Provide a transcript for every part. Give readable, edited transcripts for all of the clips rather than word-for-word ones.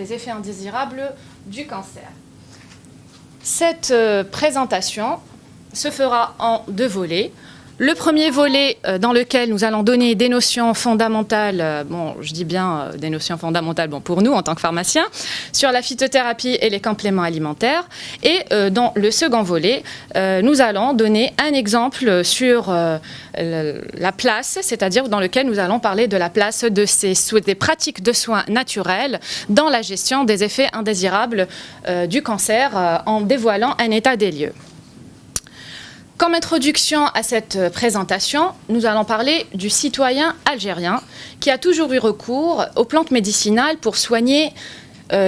des effets indésirables du cancer. Cette présentation se fera en 2 volets. Le premier volet dans lequel nous allons donner des notions fondamentales, je dis bien des notions fondamentales pour nous en tant que pharmaciens, sur la phytothérapie et les compléments alimentaires. Et dans le second volet, nous allons donner un exemple sur la place, c'est-à-dire dans lequel nous allons parler de la place des pratiques de soins naturels dans la gestion des effets indésirables du cancer en dévoilant un état des lieux. Comme introduction à cette présentation, nous allons parler du citoyen algérien qui a toujours eu recours aux plantes médicinales pour soigner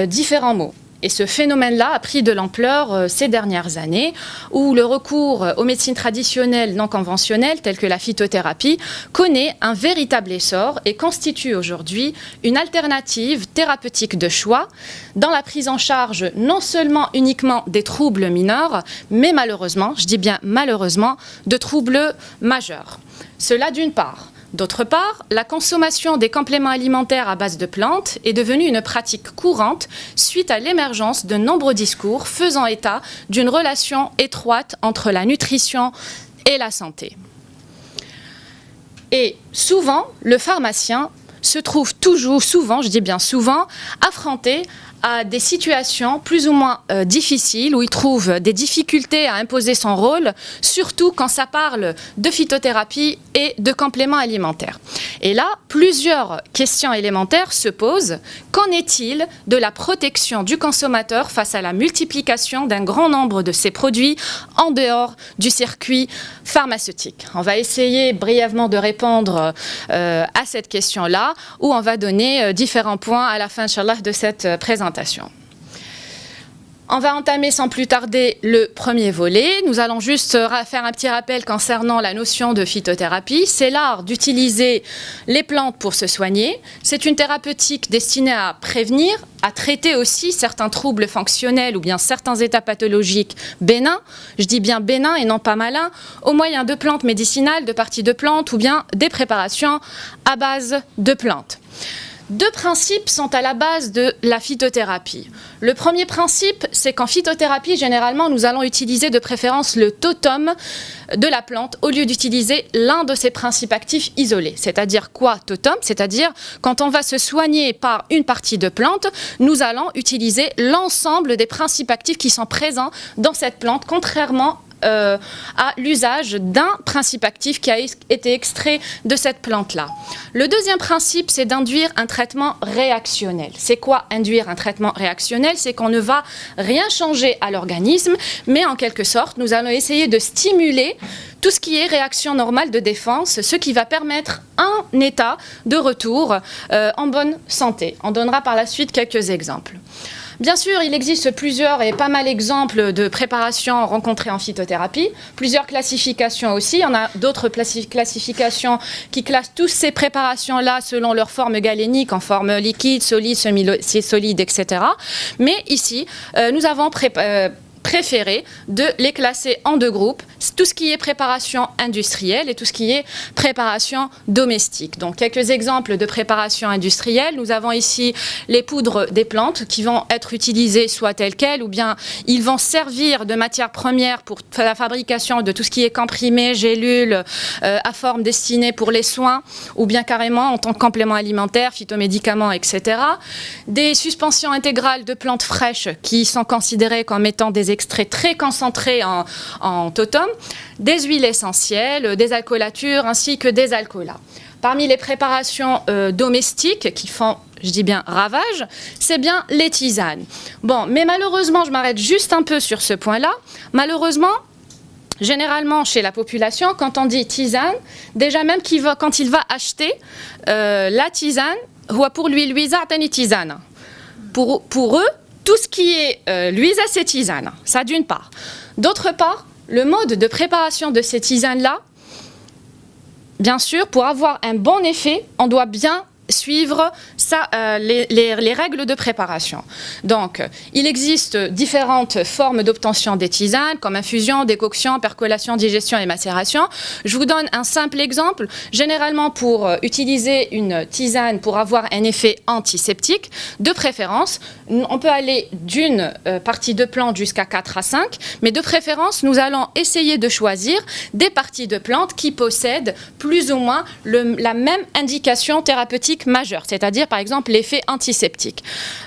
différents maux. Et ce phénomène-là a pris de l'ampleur ces dernières années, où le recours aux médecines traditionnelles non conventionnelles, telles que la phytothérapie, connaît un véritable essor et constitue aujourd'hui une alternative thérapeutique de choix dans la prise en charge non seulement uniquement des troubles mineurs, mais malheureusement, je dis bien malheureusement, de troubles majeurs. Cela d'une part. D'autre part, la consommation des compléments alimentaires à base de plantes est devenue une pratique courante suite à l'émergence de nombreux discours faisant état d'une relation étroite entre la nutrition et la santé. Et souvent, le pharmacien se trouve souvent, je dis bien souvent, affronté à des situations plus ou moins difficiles, où il trouve des difficultés à imposer son rôle, surtout quand ça parle de phytothérapie et de compléments alimentaires. Et là, plusieurs questions élémentaires se posent. Qu'en est-il de la protection du consommateur face à la multiplication d'un grand nombre de ces produits en dehors du circuit pharmaceutique? On va essayer brièvement de répondre à cette question-là, où on va donner différents points à la fin, inchallah, de cette présentation. On va entamer sans plus tarder le premier volet. Nous allons juste faire un petit rappel concernant la notion de phytothérapie. C'est l'art d'utiliser les plantes pour se soigner. C'est une thérapeutique destinée à prévenir, à traiter aussi certains troubles fonctionnels ou bien certains états pathologiques bénins. Je dis bien bénins et non pas malins, au moyen de plantes médicinales, de parties de plantes ou bien des préparations à base de plantes. 2 principes sont à la base de la phytothérapie. Le premier principe, c'est qu'en phytothérapie, généralement, nous allons utiliser de préférence le totum de la plante au lieu d'utiliser l'un de ses principes actifs isolés. C'est-à-dire quoi, totum? C'est-à-dire, quand on va se soigner par une partie de plante, nous allons utiliser l'ensemble des principes actifs qui sont présents dans cette plante, contrairement à l'usage d'un principe actif qui a été extrait de cette plante-là. Le deuxième principe, c'est d'induire un traitement réactionnel. C'est quoi induire un traitement réactionnel? C'est qu'on ne va rien changer à l'organisme, mais en quelque sorte, nous allons essayer de stimuler tout ce qui est réaction normale de défense, ce qui va permettre un état de retour en bonne santé. On donnera par la suite quelques exemples. Bien sûr, il existe plusieurs et pas mal d'exemples de préparations rencontrées en phytothérapie, plusieurs classifications aussi. Il y en a d'autres classifications qui classent toutes ces préparations-là selon leur forme galénique, en forme liquide, solide, semi-solide, etc. Mais ici, nous avons préféré de les classer en 2 groupes, tout ce qui est préparation industrielle et tout ce qui est préparation domestique. Donc quelques exemples de préparation industrielle. Nous avons ici les poudres des plantes qui vont être utilisées soit telles quelles ou bien ils vont servir de matière première pour la fabrication de tout ce qui est comprimé, gélules à forme destinée pour les soins ou bien carrément en tant que complément alimentaire, phytomédicaments, etc. Des suspensions intégrales de plantes fraîches qui sont considérées comme étant des extraits très concentrés en totum, des huiles essentielles, des alcoolatures ainsi que des alcoolats. Parmi les préparations domestiques qui font, je dis bien ravage, c'est bien les tisanes. Bon, mais malheureusement, je m'arrête juste un peu sur ce point-là. Malheureusement, généralement, chez la population, quand on dit tisane, déjà même quand il va acheter la tisane, pour lui, tisane. Pour eux, tout ce qui est l'huisa, c'est tisane. Ça d'une part. D'autre part, le mode de préparation de ces tisanes-là, bien sûr, pour avoir un bon effet, on doit bien suivre les règles de préparation. Donc, il existe différentes formes d'obtention des tisanes, comme infusion, décoction, percolation, digestion et macération. Je vous donne un simple exemple. Généralement, pour utiliser une tisane pour avoir un effet antiseptique, de préférence, on peut aller d'une partie de plante jusqu'à 4 à 5, mais de préférence, nous allons essayer de choisir des parties de plantes qui possèdent plus ou moins la même indication thérapeutique majeure, c'est-à-dire par exemple l'effet antiseptique.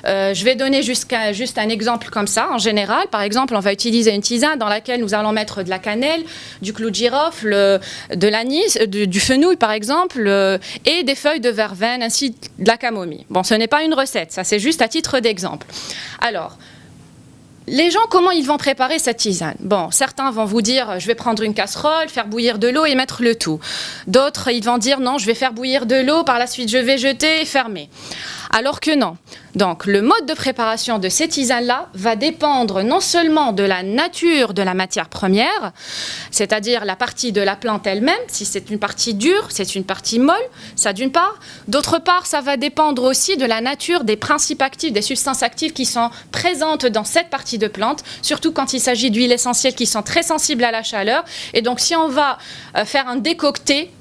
Je vais donner juste un exemple comme ça. En général, par exemple, on va utiliser une tisane dans laquelle nous allons mettre de la cannelle, du clou de girofle, de l'anis, du fenouil par exemple, et des feuilles de verveine, ainsi de la camomille. Bon, ce n'est pas une recette, ça c'est juste à titre d'exemple. Alors, les gens, comment ils vont préparer cette tisane? Bon, certains vont vous dire, je vais prendre une casserole, faire bouillir de l'eau et mettre le tout. D'autres, ils vont dire, non, je vais faire bouillir de l'eau, par la suite, je vais jeter et fermer. Alors que non. Donc, le mode de préparation de ces tisanes-là va dépendre non seulement de la nature de la matière première, c'est-à-dire la partie de la plante elle-même, si c'est une partie dure, c'est une partie molle, ça d'une part. D'autre part, ça va dépendre aussi de la nature des principes actifs, des substances actives qui sont présentes dans cette partie de plante, surtout quand il s'agit d'huiles essentielles qui sont très sensibles à la chaleur. Et donc, si on va faire un décocté,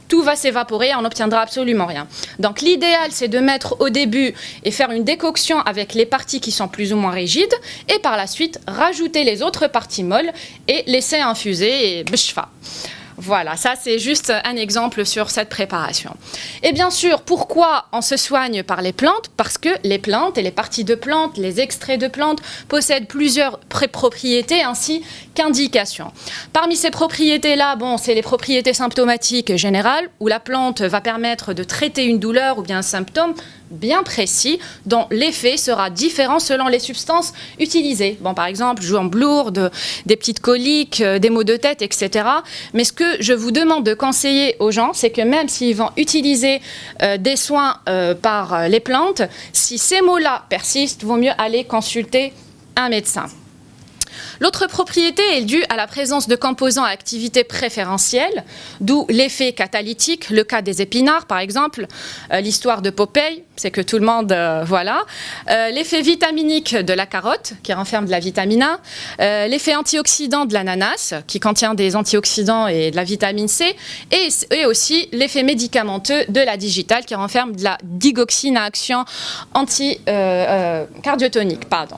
tout va s'évaporer et on n'obtiendra absolument rien. Donc l'idéal, c'est de mettre au début et faire une décoction avec les parties qui sont plus ou moins rigides et par la suite, rajouter les autres parties molles et laisser infuser et bishfa. Voilà, ça c'est juste un exemple sur cette préparation. Et bien sûr, pourquoi on se soigne par les plantes? Parce que les plantes et les parties de plantes, les extraits de plantes possèdent plusieurs propriétés ainsi qu'indications. Parmi ces propriétés-là, bon, c'est les propriétés symptomatiques générales où la plante va permettre de traiter une douleur ou bien un symptôme bien précis dont l'effet sera différent selon les substances utilisées. Bon, par exemple, jambes lourdes, des petites coliques, des maux de tête, etc. Mais ce que je vous demande de conseiller aux gens, c'est que même s'ils vont utiliser des soins par les plantes, si ces maux-là persistent, il vaut mieux aller consulter un médecin. L'autre propriété est due à la présence de composants à activité préférentielle, d'où l'effet catalytique, le cas des épinards par exemple, l'histoire de Popeye, c'est que tout le monde, voilà, l'effet vitaminique de la carotte, qui renferme de la vitamine A, l'effet antioxydant de l'ananas, qui contient des antioxydants et de la vitamine C, et aussi l'effet médicamenteux de la digitale, qui renferme de la digoxine à action cardiotonique, pardon.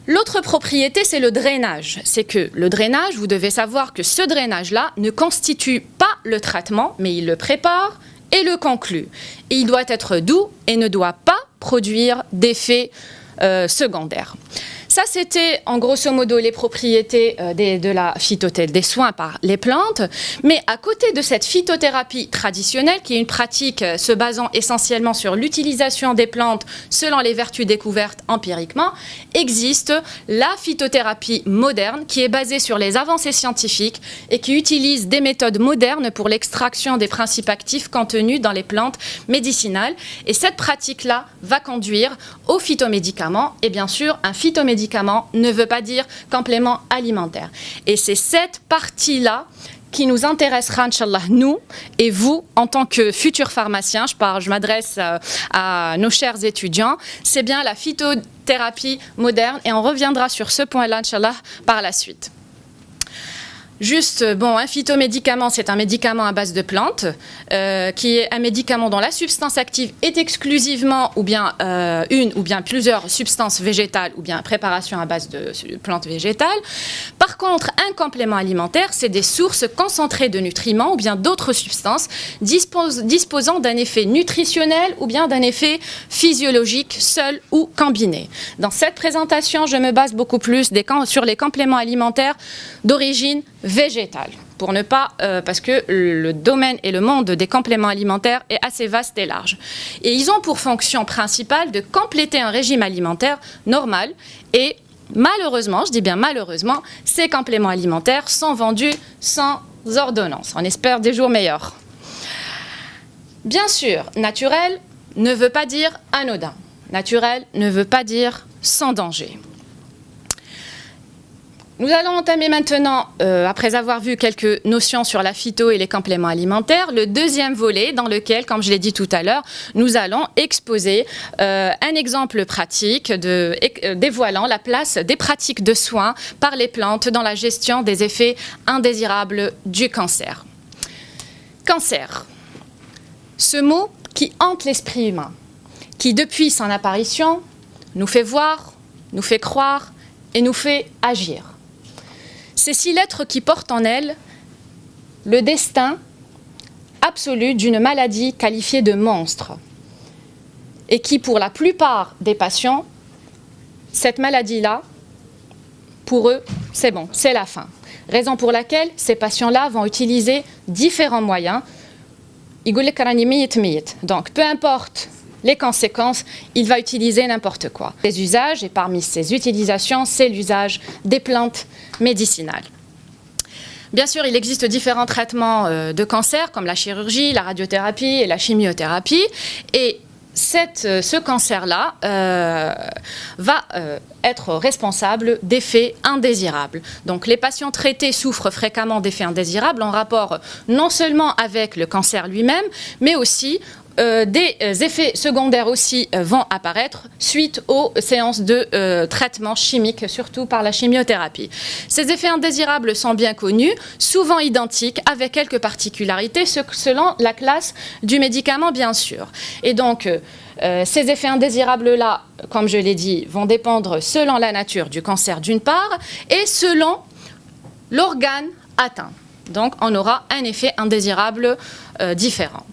L'autre propriété, c'est le drainage. C'est que le drainage, vous devez savoir que ce drainage-là ne constitue pas le traitement, mais il le prépare et le conclut. Et il doit être doux et ne doit pas produire d'effets secondaires. Ça, c'était en grosso modo les propriétés de la phytothérapie, des soins par les plantes. Mais à côté de cette phytothérapie traditionnelle, qui est une pratique se basant essentiellement sur l'utilisation des plantes selon les vertus découvertes empiriquement, existe la phytothérapie moderne qui est basée sur les avancées scientifiques et qui utilise des méthodes modernes pour l'extraction des principes actifs contenus dans les plantes médicinales. Et cette pratique-là va conduire aux phytomédicaments. Et bien sûr, un phytomédicament ne veut pas dire complément alimentaire. Et c'est cette partie-là qui nous intéressera, Inch'Allah, nous et vous, en tant que futurs pharmaciens. Je m'adresse à nos chers étudiants. C'est bien la phytothérapie moderne et on reviendra sur ce point-là, Inch'Allah, par la suite. Juste, bon, un phytomédicament, c'est un médicament à base de plantes, qui est un médicament dont la substance active est exclusivement ou bien une ou bien plusieurs substances végétales ou bien préparation à base de plantes végétales. Par contre, un complément alimentaire, c'est des sources concentrées de nutriments ou bien d'autres substances disposant d'un effet nutritionnel ou bien d'un effet physiologique seul ou combiné. Dans cette présentation, je me base beaucoup plus sur les compléments alimentaires d'origine végétale, pour ne pas, parce que le domaine et le monde des compléments alimentaires est assez vaste et large. Et ils ont pour fonction principale de compléter un régime alimentaire normal et malheureusement, je dis bien malheureusement, ces compléments alimentaires sont vendus sans ordonnance. On espère des jours meilleurs. Bien sûr, naturel ne veut pas dire anodin. Naturel ne veut pas dire sans danger. Nous allons entamer maintenant, après avoir vu quelques notions sur la phyto et les compléments alimentaires, le deuxième volet dans lequel, comme je l'ai dit tout à l'heure, nous allons exposer un exemple pratique dévoilant la place des pratiques de soins par les plantes dans la gestion des effets indésirables du cancer. Cancer, ce mot qui hante l'esprit humain, qui depuis son apparition nous fait voir, nous fait croire et nous fait agir. Ces 6 lettres qui portent en elles le destin absolu d'une maladie qualifiée de monstre et qui, pour la plupart des patients, cette maladie-là, pour eux, c'est bon, c'est la fin. Raison pour laquelle ces patients-là vont utiliser différents moyens. Donc, peu importe les conséquences, il va utiliser n'importe quoi. Les usages, et parmi ces utilisations, c'est l'usage des plantes médicinales. Bien sûr, il existe différents traitements de cancer, comme la chirurgie, la radiothérapie et la chimiothérapie. Et ce cancer-là va être responsable d'effets indésirables. Donc, les patients traités souffrent fréquemment d'effets indésirables en rapport non seulement avec le cancer lui-même, mais aussi des effets secondaires aussi vont apparaître suite aux séances de traitement chimique, surtout par la chimiothérapie. Ces effets indésirables sont bien connus, souvent identiques, avec quelques particularités selon la classe du médicament, bien sûr. Et donc, ces effets indésirables-là, comme je l'ai dit, vont dépendre selon la nature du cancer d'une part et selon l'organe atteint. Donc, on aura un effet indésirable différent.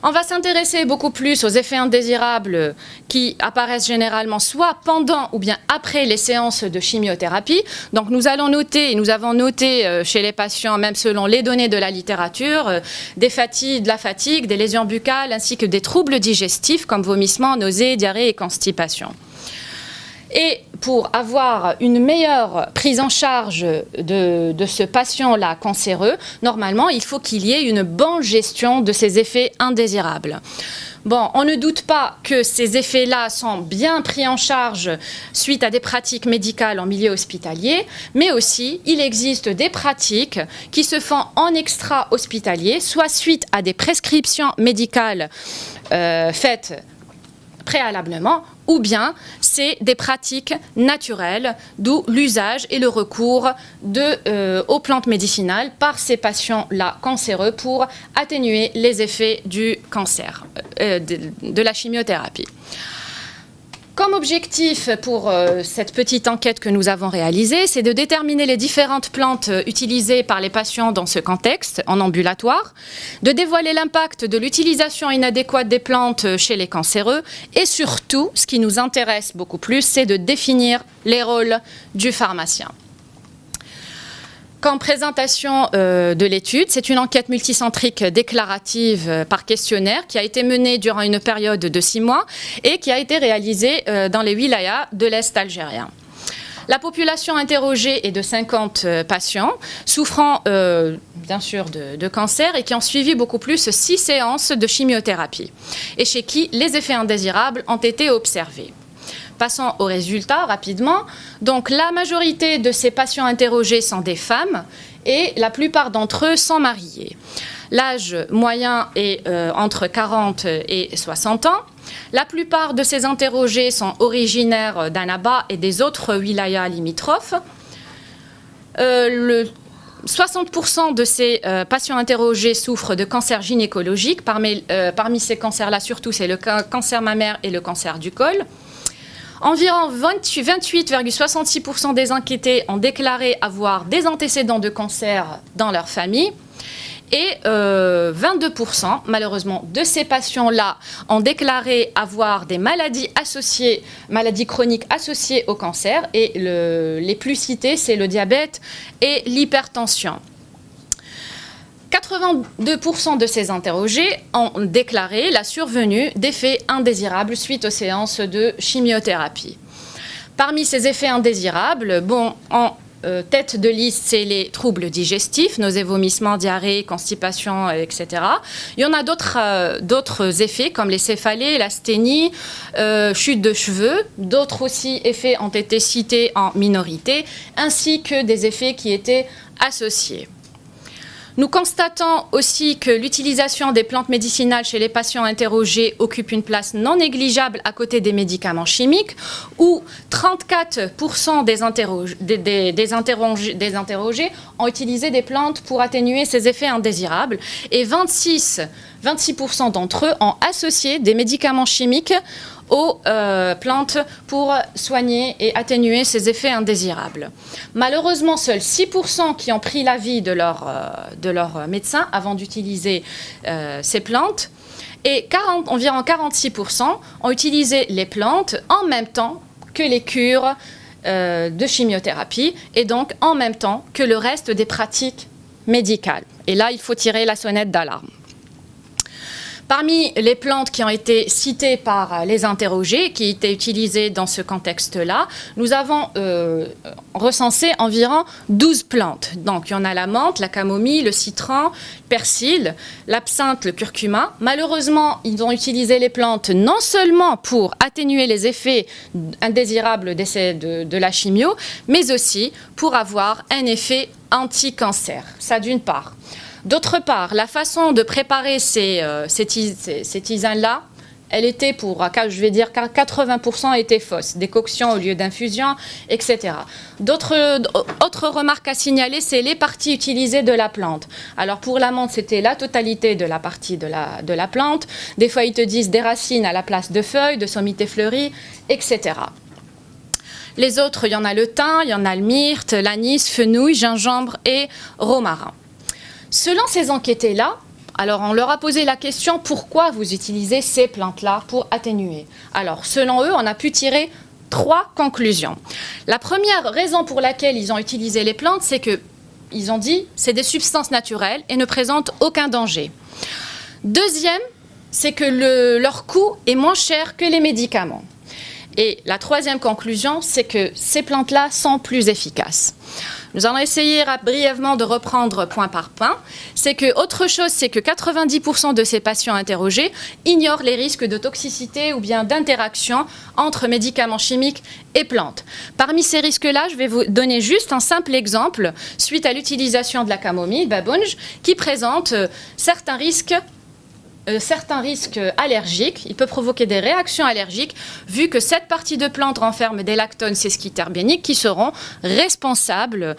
On va s'intéresser beaucoup plus aux effets indésirables qui apparaissent généralement soit pendant ou bien après les séances de chimiothérapie. Donc nous allons noter, et nous avons noté chez les patients, même selon les données de la littérature, de la fatigue, des lésions buccales ainsi que des troubles digestifs comme vomissements, nausées, diarrhée et constipation. Et pour avoir une meilleure prise en charge de ce patient-là cancéreux, normalement, il faut qu'il y ait une bonne gestion de ces effets indésirables. Bon, on ne doute pas que ces effets-là sont bien pris en charge suite à des pratiques médicales en milieu hospitalier, mais aussi, il existe des pratiques qui se font en extra-hospitalier, soit suite à des prescriptions médicales faites préalablement, ou bien c'est des pratiques naturelles, d'où l'usage et le recours aux plantes médicinales par ces patients-là cancéreux pour atténuer les effets du cancer, de la chimiothérapie. Comme objectif pour cette petite enquête que nous avons réalisée, c'est de déterminer les différentes plantes utilisées par les patients dans ce contexte en ambulatoire, de dévoiler l'impact de l'utilisation inadéquate des plantes chez les cancéreux et surtout, ce qui nous intéresse beaucoup plus, c'est de définir les rôles du pharmacien. Comme présentation de l'étude, c'est une enquête multicentrique déclarative par questionnaire qui a été menée durant une période de 6 mois et qui a été réalisée dans les wilayas de l'Est algérien. La population interrogée est de 50 patients souffrant bien sûr de cancer et qui ont suivi beaucoup plus 6 séances de chimiothérapie et chez qui les effets indésirables ont été observés. Passons aux résultats rapidement. Donc, la majorité de ces patients interrogés sont des femmes et la plupart d'entre eux sont mariés. L'âge moyen est entre 40 et 60 ans. La plupart de ces interrogés sont originaires d'Annaba et des autres wilayas limitrophes. 60% de ces patients interrogés souffrent de cancer gynécologique. Parmi ces cancers-là, surtout, c'est le cancer mammaire et le cancer du col. Environ 28,66% des enquêtés ont déclaré avoir des antécédents de cancer dans leur famille. Et 22%, malheureusement, de ces patients-là ont déclaré avoir des maladies chroniques associées au cancer. Et les plus cités, c'est le diabète et l'hypertension. 82% de ces interrogés ont déclaré la survenue d'effets indésirables suite aux séances de chimiothérapie. Parmi ces effets indésirables, tête de liste, c'est les troubles digestifs, nausées, vomissements, diarrhée, constipation, etc. Il y en a d'autres effets comme les céphalées, l'asthénie, chute de cheveux. D'autres aussi effets ont été cités en minorité, ainsi que des effets qui étaient associés. Nous constatons aussi que l'utilisation des plantes médicinales chez les patients interrogés occupe une place non négligeable à côté des médicaments chimiques, où 34% des interrogés ont utilisé des plantes pour atténuer ces effets indésirables, et 26% d'entre eux ont associé des médicaments chimiques aux plantes pour soigner et atténuer ces effets indésirables. Malheureusement, seuls 6% qui ont pris l'avis de leur médecin avant d'utiliser ces plantes, et environ 46% ont utilisé les plantes en même temps que les cures de chimiothérapie, et donc en même temps que le reste des pratiques médicales. Et là, il faut tirer la sonnette d'alarme. Parmi les plantes qui ont été citées par les interrogés, qui étaient utilisées dans ce contexte-là, nous avons recensé environ 12 plantes. Donc, il y en a la menthe, la camomille, le citron, le persil, l'absinthe, le curcuma. Malheureusement, ils ont utilisé les plantes non seulement pour atténuer les effets indésirables de la chimio, mais aussi pour avoir un effet anti-cancer. Ça, d'une part. D'autre part, la façon de préparer ces tisanes-là, elle était je vais dire 80% étaient fausses, décoction au lieu d'infusion, etc. Autre remarque à signaler, c'est les parties utilisées de la plante. Alors pour la menthe, c'était la totalité de la partie de la plante. Des fois, ils te disent des racines à la place de feuilles, de sommités fleuries, etc. Les autres, il y en a le thym, il y en a le myrte, l'anis, fenouil, gingembre et romarin. Selon ces enquêtés-là, alors on leur a posé la question pourquoi vous utilisez ces plantes-là pour atténuer. Alors selon eux, on a pu tirer 3 conclusions. La première raison pour laquelle ils ont utilisé les plantes, c'est qu'ils ont dit c'est des substances naturelles et ne présentent aucun danger. Deuxième, c'est que leur coût est moins cher que les médicaments. Et la troisième conclusion, c'est que ces plantes-là sont plus efficaces. Nous allons essayer brièvement de reprendre point par point. C'est que autre chose, c'est que 90% de ces patients interrogés ignorent les risques de toxicité ou bien d'interaction entre médicaments chimiques et plantes. Parmi ces risques-là, je vais vous donner juste un simple exemple suite à l'utilisation de la camomille, babounj, qui présente certains risques allergiques. Il peut provoquer des réactions allergiques vu que cette partie de plante renferme des lactones sesquiterbioniques qui seront responsables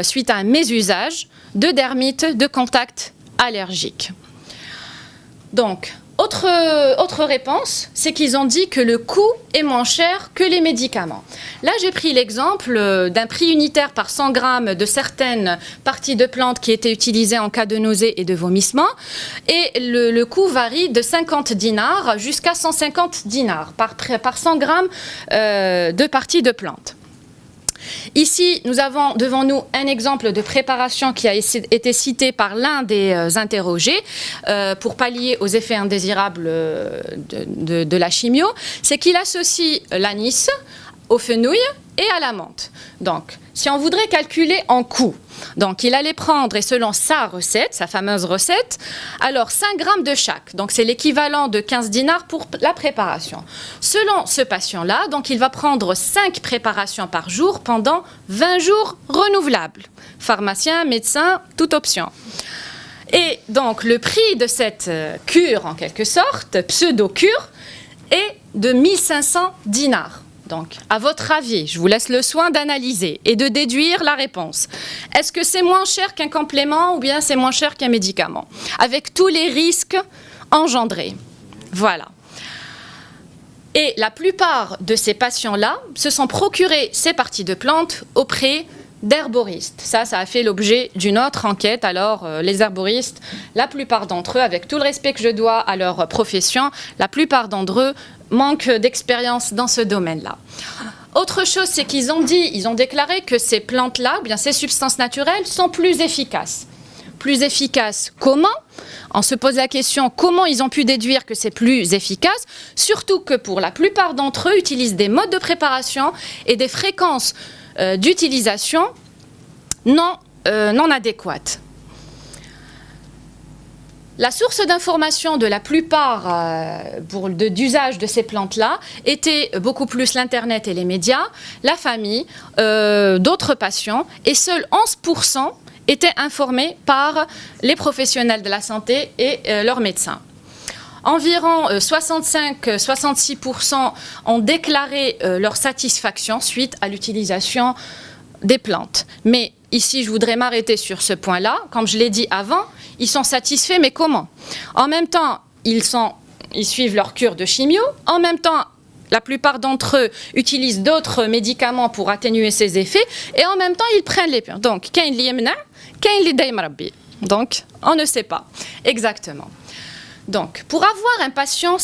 suite à un mésusage de dermite de contact allergique. Donc, autre réponse, c'est qu'ils ont dit que le coût est moins cher que les médicaments. Là, j'ai pris l'exemple d'un prix unitaire par 100 grammes de certaines parties de plantes qui étaient utilisées en cas de nausée et de vomissement. Et le coût varie de 50 dinars jusqu'à 150 dinars par 100 grammes de parties de plantes. Ici, nous avons devant nous un exemple de préparation qui a été cité par l'un des interrogés pour pallier aux effets indésirables de la chimio. C'est qu'il associe l'anis au fenouil et à la menthe. Donc, si on voudrait calculer en coût, donc il allait prendre, et selon sa recette, sa fameuse recette, alors 5 grammes de chaque. Donc, c'est l'équivalent de 15 dinars pour la préparation. Selon ce patient-là, donc il va prendre 5 préparations par jour pendant 20 jours renouvelables. Pharmacien, médecin, toute option. Et donc, le prix de cette cure, en quelque sorte, pseudo-cure, est de 1500 dinars. Donc, à votre avis, je vous laisse le soin d'analyser et de déduire la réponse. Est-ce que c'est moins cher qu'un complément ou bien c'est moins cher qu'un médicament? Avec tous les risques engendrés. Voilà. Et la plupart de ces patients-là se sont procurés ces parties de plantes auprès d'herboristes. Ça a fait l'objet d'une autre enquête. Alors, les herboristes, la plupart d'entre eux, avec tout le respect que je dois à leur profession, la plupart d'entre eux manquent d'expérience dans ce domaine-là. Autre chose, c'est qu'ils ont déclaré que ces plantes-là, ou bien ces substances naturelles, sont plus efficaces. Plus efficaces comment? On se pose la question comment ils ont pu déduire que c'est plus efficace, surtout que pour la plupart d'entre eux utilisent des modes de préparation et des fréquences d'utilisation non adéquate. La source d'information de la plupart d'usage de ces plantes-là était beaucoup plus l'Internet et les médias, la famille, d'autres patients, et seuls 11% étaient informés par les professionnels de la santé et leurs médecins. Environ 65-66% ont déclaré leur satisfaction suite à l'utilisation des plantes. Mais ici, je voudrais m'arrêter sur ce point-là. Comme je l'ai dit avant, ils sont satisfaits, mais comment? En même temps, ils suivent leur cure de chimio. En même temps, la plupart d'entre eux utilisent d'autres médicaments pour atténuer ces effets. Et en même temps, ils prennent les plantes. Donc, kain li yemna, kain li day marabbi. Donc, on ne sait pas exactement. Donc, pour avoir un patient